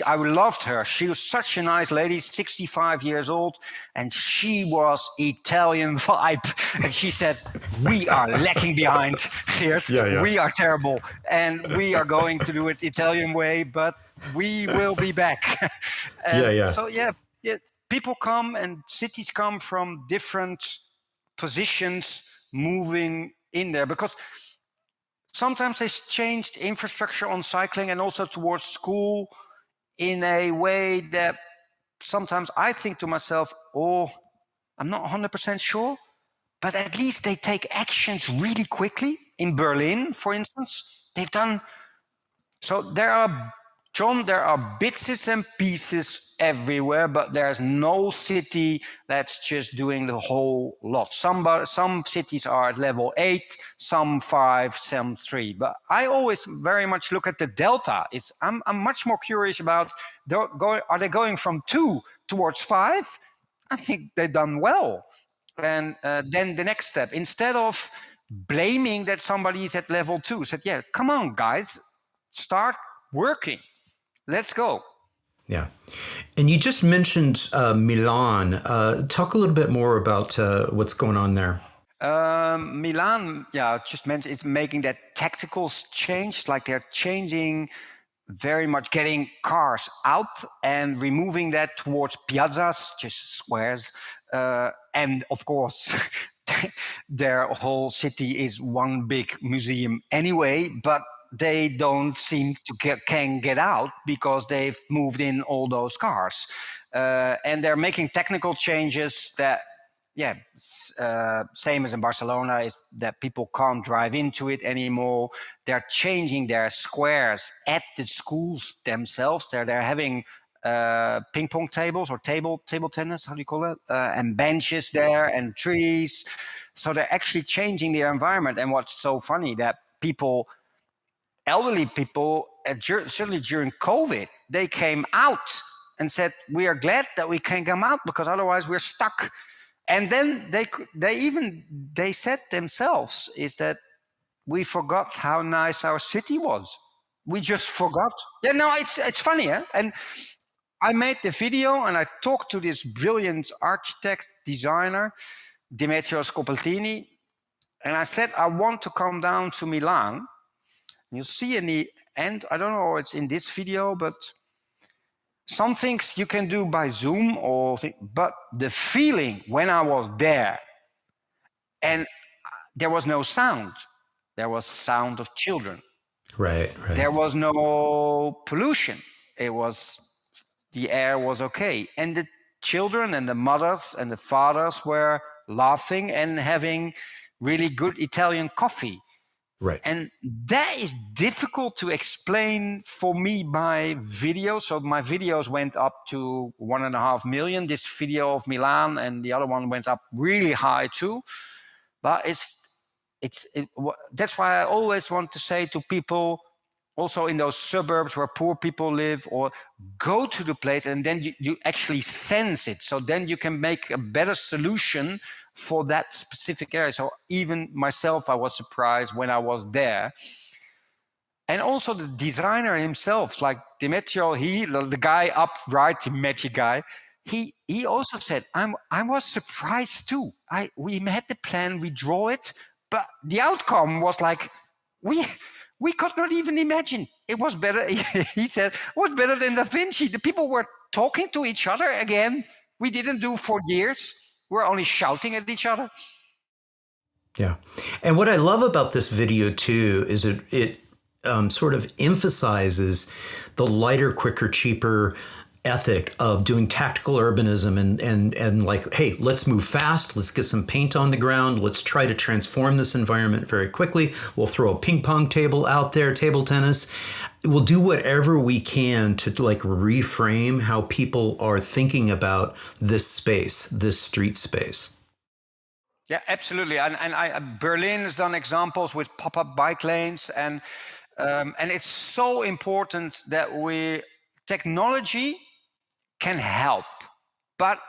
I loved her. She was such a nice lady, 65 years old, and she was Italian vibe. And she said, "We are lacking behind, Geert. We are terrible, and we are going to do it Italian way, but we will be back." So people come and cities come from different positions moving in there because sometimes they changed infrastructure on cycling and also towards school in a way that sometimes I think to myself, I'm not 100% sure, but at least they take actions really quickly. In Berlin, for instance, they've done. So there are bits and pieces everywhere, but there's no city that's just doing the whole lot. Some cities are at level 8, some 5, some 3. But I always very much look at the delta. I'm much more curious about, are they going from 2 towards 5? I think they've done well. And then the next step, instead of blaming that somebody is at level 2, said, come on, guys, start working. Let's go. Yeah. And you just mentioned Milan. Talk a little bit more about what's going on there. Milan, just mentioned it's making that tactical change, like they're changing very much, getting cars out and removing that towards piazzas, just squares. And of course, their whole city is one big museum anyway, but they don't seem to can get out because they've moved in all those cars. And they're making technical changes that, same as in Barcelona, is that people can't drive into it anymore. They're changing their squares at the schools themselves. They're having ping pong tables or table tennis, how do you call it? And benches there and trees. So they're actually changing the environment. And what's so funny that elderly people, certainly during COVID, they came out and said, "We are glad that we can come out because otherwise we're stuck." And then they said themselves is that we forgot how nice our city was. We just forgot. Yeah, no, it's funny, huh? And I made the video and I talked to this brilliant architect, designer, Demetrios Copeltini, and I said, I want to come down to Milan. You'll see in the end, I don't know if it's in this video, but some things you can do by Zoom but the feeling when I was there, and there was no sound. There was sound of children. Right. There was no pollution. The air was okay. And the children and the mothers and the fathers were laughing and having really good Italian coffee. Right. And that is difficult to explain for me by video. So my videos went up to 1.5 million. This video of Milan and the other one went up really high too. But that's why I always want to say to people, also in those suburbs where poor people live, or go to the place and then you actually sense it. So then you can make a better solution for that specific area. So even myself, I was surprised when I was there. And also the designer himself, like Demetrio, the guy up right, Demetrio guy, he also said, I was surprised too. We had the plan, we draw it, but the outcome was like we could not even imagine. It was better. He said, it was better than Da Vinci. The people were talking to each other again. We didn't do for years. We're only shouting at each other. Yeah. And what I love about this video too is it sort of emphasizes the lighter, quicker, cheaper ethic of doing tactical urbanism and like, hey, let's move fast. Let's get some paint on the ground. Let's try to transform this environment very quickly. We'll throw a ping pong table out there, table tennis. We'll do whatever we can to like reframe how people are thinking about this space, this street space. Yeah, absolutely. And Berlin has done examples with pop-up bike lanes, and it's so important that technology can help, but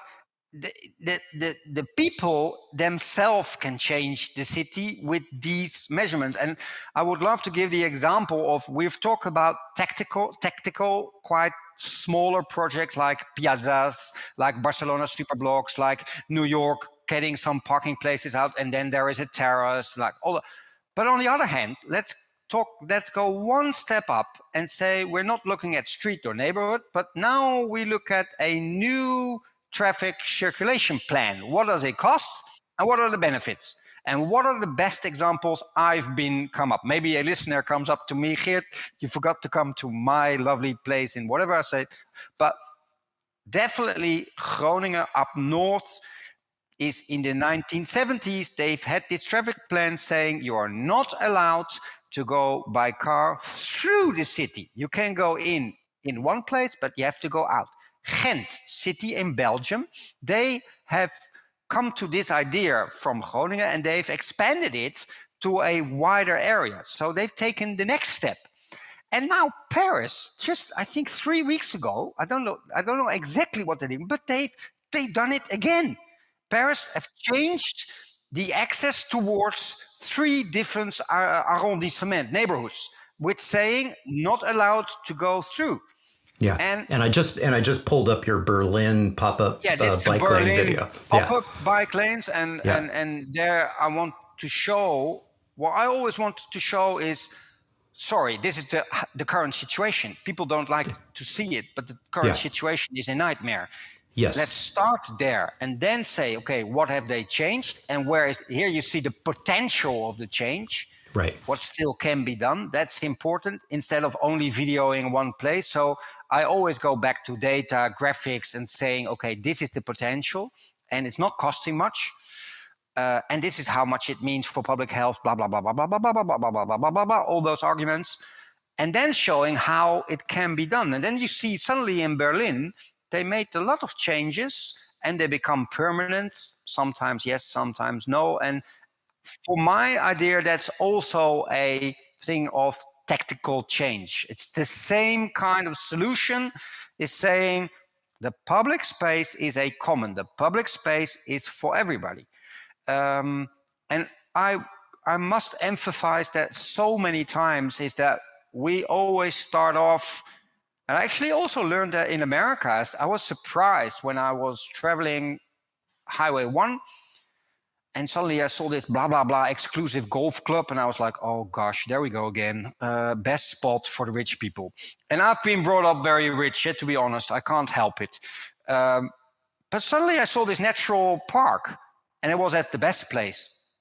the people themselves can change the city with these measurements. And I would love to give the example of, we've talked about tactical, quite smaller projects like piazzas, like Barcelona superblocks, like New York getting some parking places out, and then there is a terrace, like all. But on the other hand, let's go one step up and say we're not looking at street or neighborhood, but now we look at a new traffic circulation plan. What does it cost, and what are the benefits? And what are the best examples I've come up? Maybe a listener comes up to me, Geert, you forgot to come to my lovely place in whatever I say. But definitely Groningen up north is in the 1970s. They've had this traffic plan saying you are not allowed to go by car through the city. You can go in one place, but you have to go out. Ghent, city in Belgium, they have come to this idea from Groningen, and they've expanded it to a wider area. So they've taken the next step. And now Paris, just I think 3 weeks ago, I don't know exactly what they did, but they've done it again. Paris have changed the access towards 3 different arrondissements, neighborhoods, with saying not allowed to go through. Yeah, and I just pulled up your Berlin pop-up bike lane video. Pop-up bike lanes, and there I want to show what I always wanted to show is, sorry, this is the current situation. People don't like to see it, but the current situation is a nightmare. Yes. Let's start there and then say, okay, what have they changed? And here you see the potential of the change. Right. What still can be done. That's important, instead of only videoing one place. So I always go back to data, graphics, and saying, okay, this is the potential, and it's not costing much. And this is how much it means for public health, blah, blah, blah, blah, blah, blah, blah, blah, blah, blah, blah, blah, blah, blah, all those arguments. And then showing how it can be done. And then you see suddenly in Berlin, they made a lot of changes and they become permanent. Sometimes yes, sometimes no. And for my idea, that's also a thing of tactical change. It's the same kind of solution, is saying the public space is a common. The public space is for everybody. And I must emphasize that so many times, is that we always start off. And I actually also learned that in America. I was surprised when I was traveling Highway 1, and suddenly I saw this blah, blah, blah exclusive golf club. And I was like, oh gosh, there we go again. Best spot for the rich people. And I've been brought up very rich, to be honest. I can't help it. But suddenly I saw this natural park, and it was at the best place,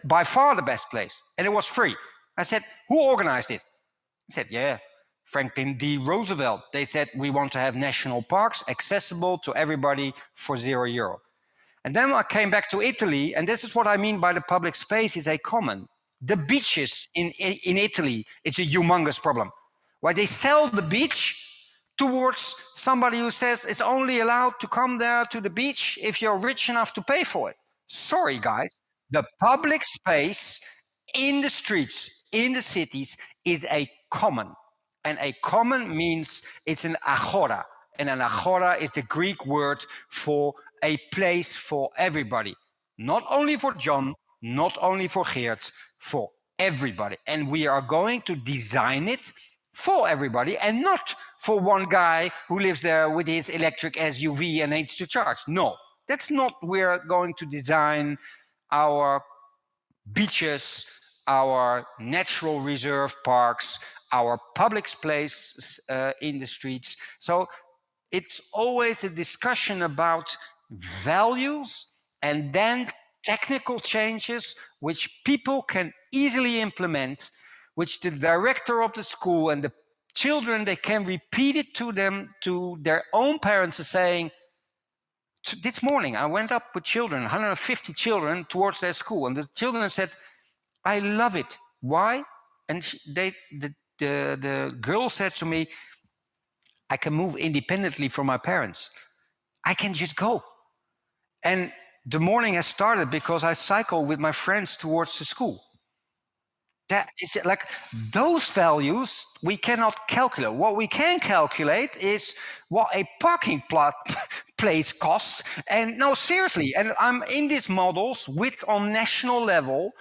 by far the best place. And it was free. I said, who organized it? He said, yeah, Franklin D. Roosevelt. They said, we want to have national parks accessible to everybody for €0. And then I came back to Italy, and this is what I mean by the public space is a common. The beaches in Italy, it's a humongous problem. Why they sell the beach towards somebody who says it's only allowed to come there to the beach if you're rich enough to pay for it. Sorry, guys. The public space in the streets, in the cities, is a common. And a common means it's an agora. And an agora is the Greek word for a place for everybody. Not only for John, not only for Geert, for everybody. And we are going to design it for everybody and not for one guy who lives there with his electric SUV and needs to charge. No, that's not we're going to design our beaches, our natural reserve parks, our public space in the streets. So it's always a discussion about values and then technical changes which people can easily implement, which the director of the school and the children, they can repeat it to them, to their own parents, saying, this morning I went up with children, 150 children, towards their school, and the children said, I love it. Why? And the girl said to me, I can move independently from my parents. I can just go. And the morning has started because I cycle with my friends towards the school. That is like those values we cannot calculate. What we can calculate is what a parking place costs. And no, seriously, and I'm in these models with on national level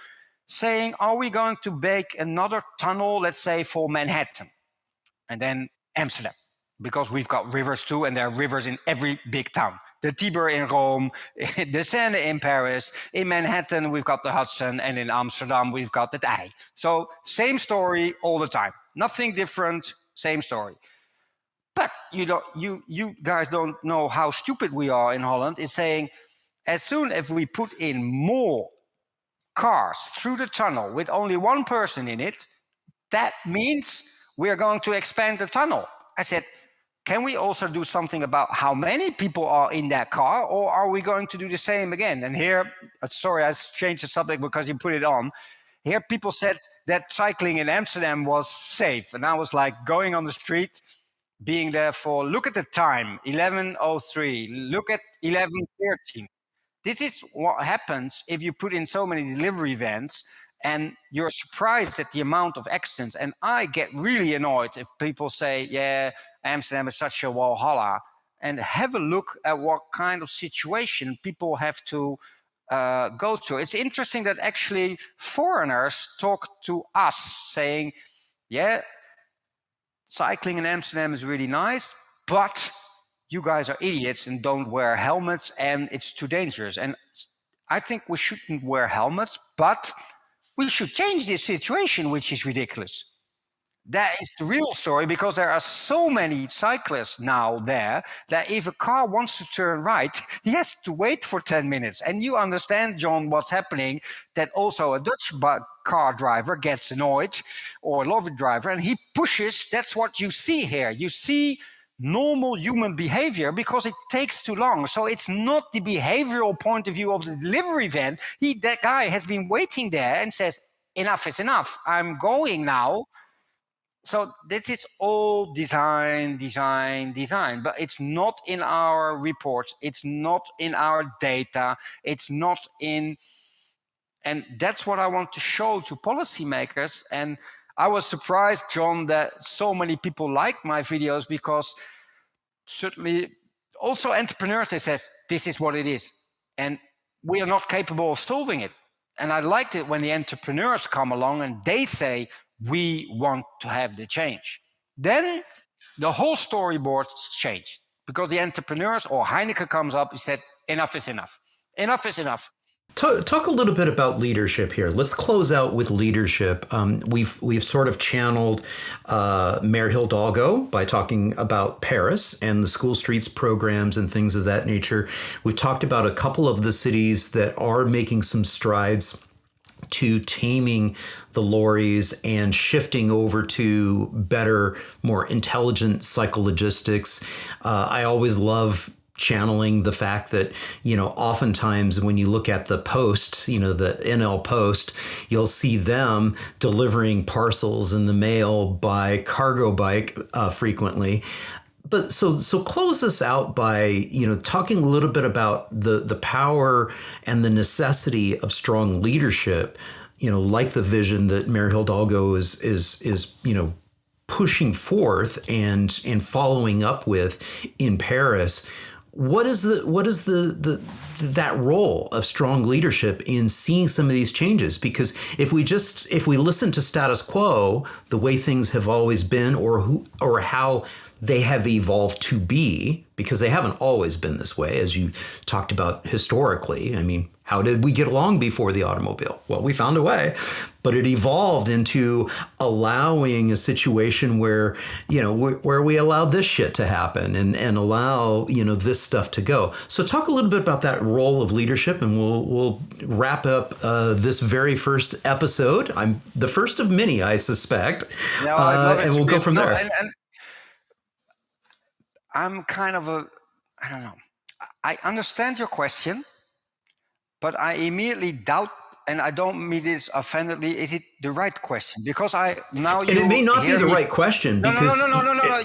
saying, are we going to make another tunnel, let's say, for Manhattan and then Amsterdam? Because we've got rivers too, and there are rivers in every big town. The Tiber in Rome, the Seine in Paris. In Manhattan, we've got the Hudson, and in Amsterdam, we've got the IJ. So same story all the time. Nothing different, same story. But you guys don't know how stupid we are in Holland. Is saying, as soon as we put in more cars through the tunnel with only one person in it, that means we're going to expand the tunnel. I said, can we also do something about how many people are in that car, or are we going to do the same again? And here, sorry, I changed the subject because you put it on. Here people said that cycling in Amsterdam was safe. And I was like going on the street, being there for, look at the time, 11:03, look at 11:13. This is what happens if you put in so many delivery vans and you're surprised at the amount of accidents. And I get really annoyed if people say, yeah, Amsterdam is such a Walhalla. And have a look at what kind of situation people have to go through. It's interesting that actually foreigners talk to us saying, yeah, cycling in Amsterdam is really nice, but you guys are idiots and don't wear helmets and it's too dangerous. And I think we shouldn't wear helmets, but we should change this situation, which is ridiculous. That is the real story, because there are so many cyclists now there that if a car wants to turn right, he has to wait for 10 minutes. And you understand, John, what's happening, that also a Dutch car driver gets annoyed, or a lorry driver, and he pushes. That's what you see here. You see normal human behavior because it takes too long. So it's not the behavioral point of view of the delivery van. That guy has been waiting there and says, enough is enough. I'm going now. So this is all design, but it's not in our reports. It's not in our data. It's not in, and that's what I want to show to policymakers. And I was surprised, John, that so many people like my videos, because certainly also entrepreneurs, they say, this is what it is. And we are not capable of solving it. And I liked it when the entrepreneurs come along and they say, we want to have the change. Then the whole storyboard changed, because the entrepreneurs or Heineken comes up and said, enough is enough. Enough is enough. Talk a little bit about leadership here. Let's close out with leadership. We've sort of channeled Mayor Hidalgo by talking about Paris and the school streets programs and things of that nature. We've talked about a couple of the cities that are making some strides to taming the lorries and shifting over to better, more intelligent psychologistics. I always love channeling the fact that, oftentimes when you look at the Post, the NL Post, you'll see them delivering parcels in the mail by cargo bike frequently. But so close this out by, talking a little bit about the power and the necessity of strong leadership, like the vision that Mayor Hidalgo is pushing forth and following up with in Paris. What is the that role of strong leadership in seeing some of these changes? Because if we listen to status quo, the way things have always been, or how they have evolved to be, because they haven't always been this way, as you talked about historically. I mean, how did we get along before the automobile? Well, we found a way, but it evolved into allowing a situation where, where we allowed this shit to happen and allow, this stuff to go. So talk a little bit about that role of leadership, and we'll wrap up this very first episode. I'm the first of many, I suspect. No, I love it. And we'll go from there. And I'm kind of I don't know. I understand your question, but I immediately doubt, and I don't mean this offendedly, is it the right question? Because and it may not be the right question. No.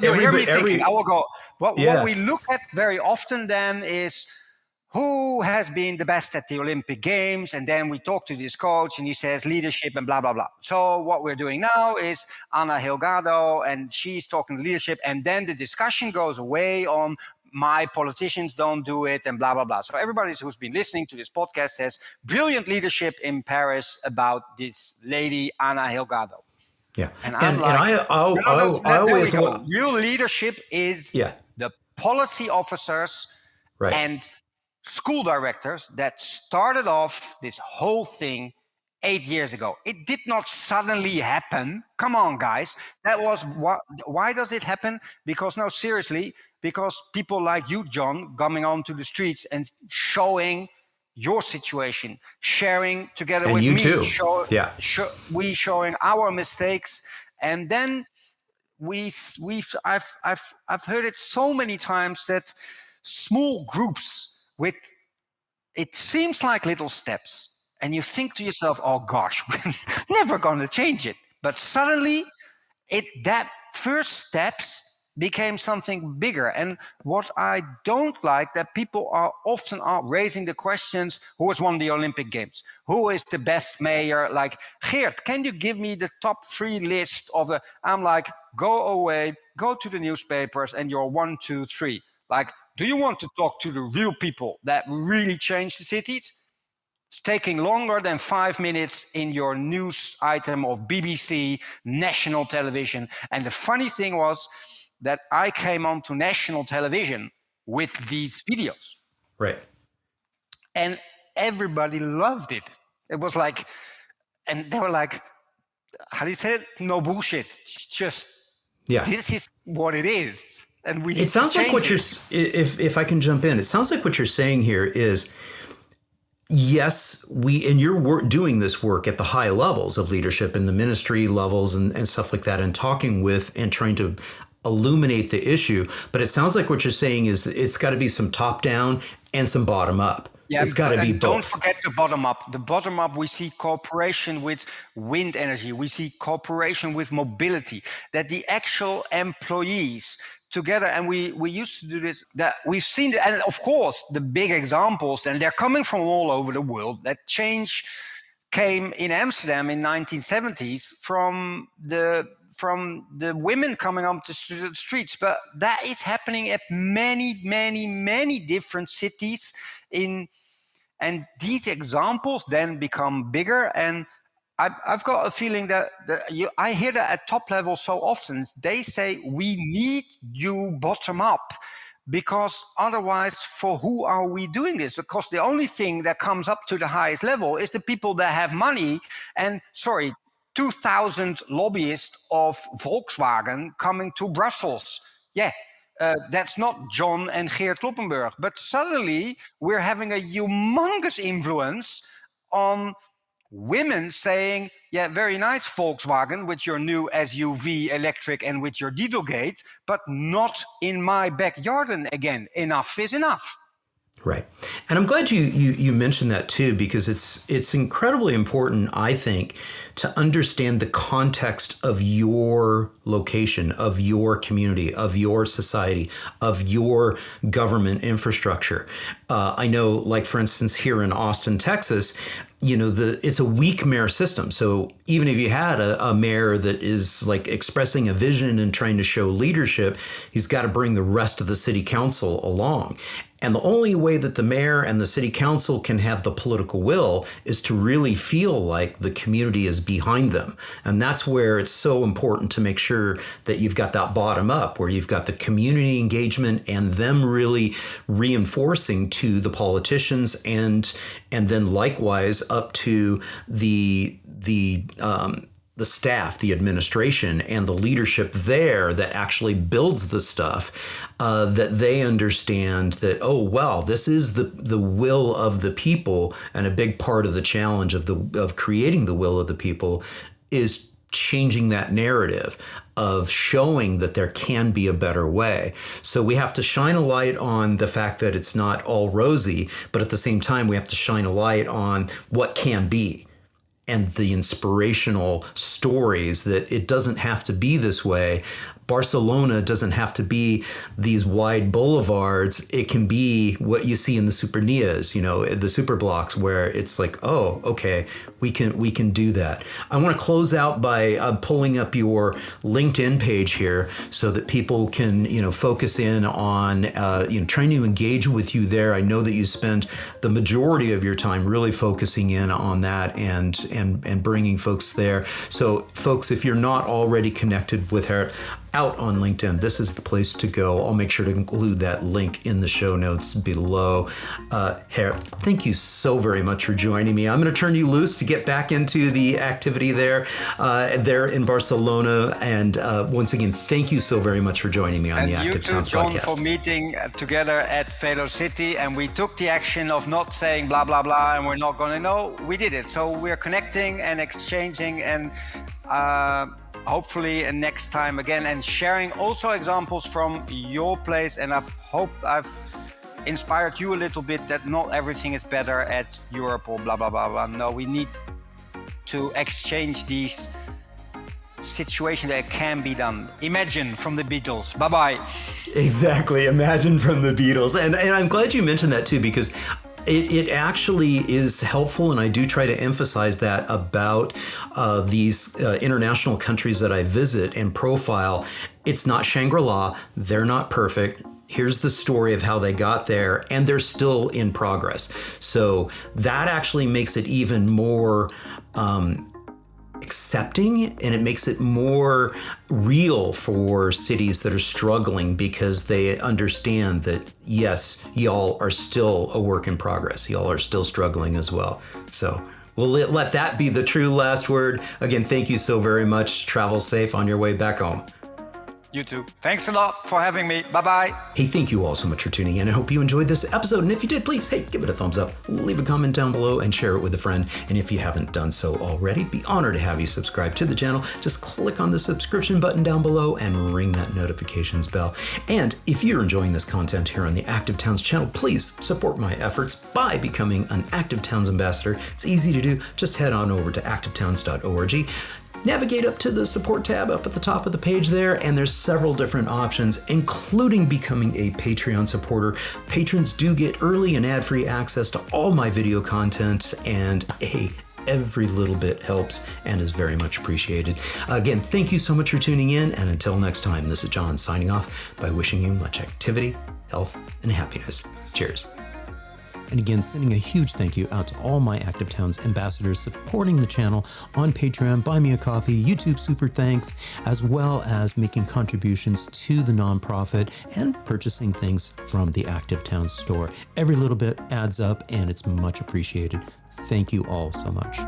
You hear me thinking. I will go. What we look at very often then is who has been the best at the Olympic Games, and then we talk to this coach, and he says leadership and blah blah blah. So what we're doing now is Ana Hilgado, and she's talking leadership, and then the discussion goes away on my politicians don't do it and blah blah blah. So everybody who's been listening to this podcast says brilliant leadership in Paris about this lady Ana Hilgado. Yeah, and I always real leadership is the policy officers and school directors that started off this whole thing 8 years ago. It did not suddenly happen. Come on, guys. That was why does it happen? Because people like you, John, coming onto the streets and showing your situation, sharing together and with you me, too. We showing our mistakes, and then I've heard it so many times that small groups with, it seems like little steps, and you think to yourself, oh gosh, we're never going to change it. But suddenly that first steps became something bigger. And what I don't like, that people are often raising the questions, who has won the Olympic Games? Who is the best mayor? Like, Geert, can you give me the top 3 list of I'm like, go away, go to the newspapers, and you're 1, 2, 3. Like, do you want to talk to the real people that really change the cities? It's taking longer than 5 minutes in your news item of BBC, national television. And the funny thing was that I came onto national television with these videos. Right. And everybody loved it. It was like, and they were like, how do you say it? No bullshit. Just, this is what it is. And it sounds like what you're, if I can jump in, it sounds like what you're saying here is, yes, and you're doing this work at the high levels of leadership in the ministry levels and stuff like that, and talking with and trying to illuminate the issue. But it sounds like what you're saying is it's got to be some top down and some bottom up. Yeah, it's got to be both. Don't forget the bottom up. The bottom up, we see cooperation with wind energy. We see cooperation with mobility, that the actual employees together, and we used to do this, that we've seen, and of course the big examples, and they're coming from all over the world. That change came in Amsterdam in 1970s from the women coming up to the streets, but that is happening at many different cities and these examples then become bigger. And I've got a feeling that I hear that at top level so often. They say, we need you bottom up, because otherwise, for who are we doing this? Because the only thing that comes up to the highest level is the people that have money. And 2,000 lobbyists of Volkswagen coming to Brussels. Yeah, that's not John and Geert Kloppenburg. But suddenly, we're having a humongous influence on women saying, yeah, very nice Volkswagen with your new SUV electric and with your Dieselgate, but not in my backyard again. Enough is enough. Right. And I'm glad you mentioned that too, because it's incredibly important, I think, to understand the context of your location, of your community, of your society, of your government infrastructure. I know, like, for instance, here in Austin, Texas, it's a weak mayor system. So even if you had a mayor that is like expressing a vision and trying to show leadership, he's got to bring the rest of the city council along. And the only way that the mayor and the city council can have the political will is to really feel like the community is behind them. And that's where it's so important to make sure that you've got that bottom up, where you've got the community engagement and them really reinforcing to the politicians and then likewise up to the staff, the administration, and the leadership there that actually builds the stuff, that they understand that, oh, wow, this is the will of the people. And a big part of the challenge of creating the will of the people is changing that narrative, of showing that there can be a better way. So we have to shine a light on the fact that it's not all rosy, but at the same time, we have to shine a light on what can be, and the inspirational stories that it doesn't have to be this way. Barcelona doesn't have to be these wide boulevards. It can be what you see in the supernias, the super blocks, where it's like, oh, okay, we can do that. I want to close out by pulling up your LinkedIn page here so that people can, focus in on, trying to engage with you there. I know that you spend the majority of your time really focusing in on that and bringing folks there. So folks, if you're not already connected with Geert out on LinkedIn, this is the place to go. I'll make sure to include that link in the show notes below. Geert, thank you so very much for joining me. I'm going to turn you loose to get back into the activity there in Barcelona. And once again, thank you so very much for joining me on the Active Towns John, podcast. for meeting together at Velocity, and we took the action of not saying blah blah blah, and we're not going to know. We did it. So we're connecting and exchanging, and hopefully next time again, and sharing also examples from your place. And I've hoped I've inspired you a little bit that not everything is better at Europe or blah blah blah blah. No, we need to exchange these situations that can be done. Imagine from the Beatles. Bye bye. Exactly. Imagine from the Beatles. And I'm glad you mentioned that too, because it actually is helpful, and I do try to emphasize that about these international countries that I visit and profile. It's not Shangri-La. They're not perfect. Here's the story of how they got there, and they're still in progress. So that actually makes it even more accepting, and it makes it more real for cities that are struggling, because they understand that, yes, y'all are still a work in progress. Y'all are still struggling as well. So we'll let that be the true last word. Again, thank you so very much. Travel safe on your way back home. You too. Thanks a lot for having me. Bye-bye. Hey, thank you all so much for tuning in. I hope you enjoyed this episode. And if you did, please, give it a thumbs up, leave a comment down below, and share it with a friend. And if you haven't done so already, be honored to have you subscribe to the channel. Just click on the subscription button down below and ring that notifications bell. And if you're enjoying this content here on the Active Towns channel, please support my efforts by becoming an Active Towns ambassador. It's easy to do. Just head on over to activetowns.org. Navigate up to the support tab up at the top of the page there, and there's several different options, including becoming a Patreon supporter. Patrons do get early and ad-free access to all my video content, and every little bit helps and is very much appreciated. Again, thank you so much for tuning in, and until next time, this is John signing off by wishing you much activity, health, and happiness. Cheers. And again, sending a huge thank you out to all my Active Towns ambassadors supporting the channel on Patreon, Buy Me a Coffee, YouTube Super Thanks, as well as making contributions to the nonprofit and purchasing things from the Active Towns store. Every little bit adds up, and it's much appreciated. Thank you all so much.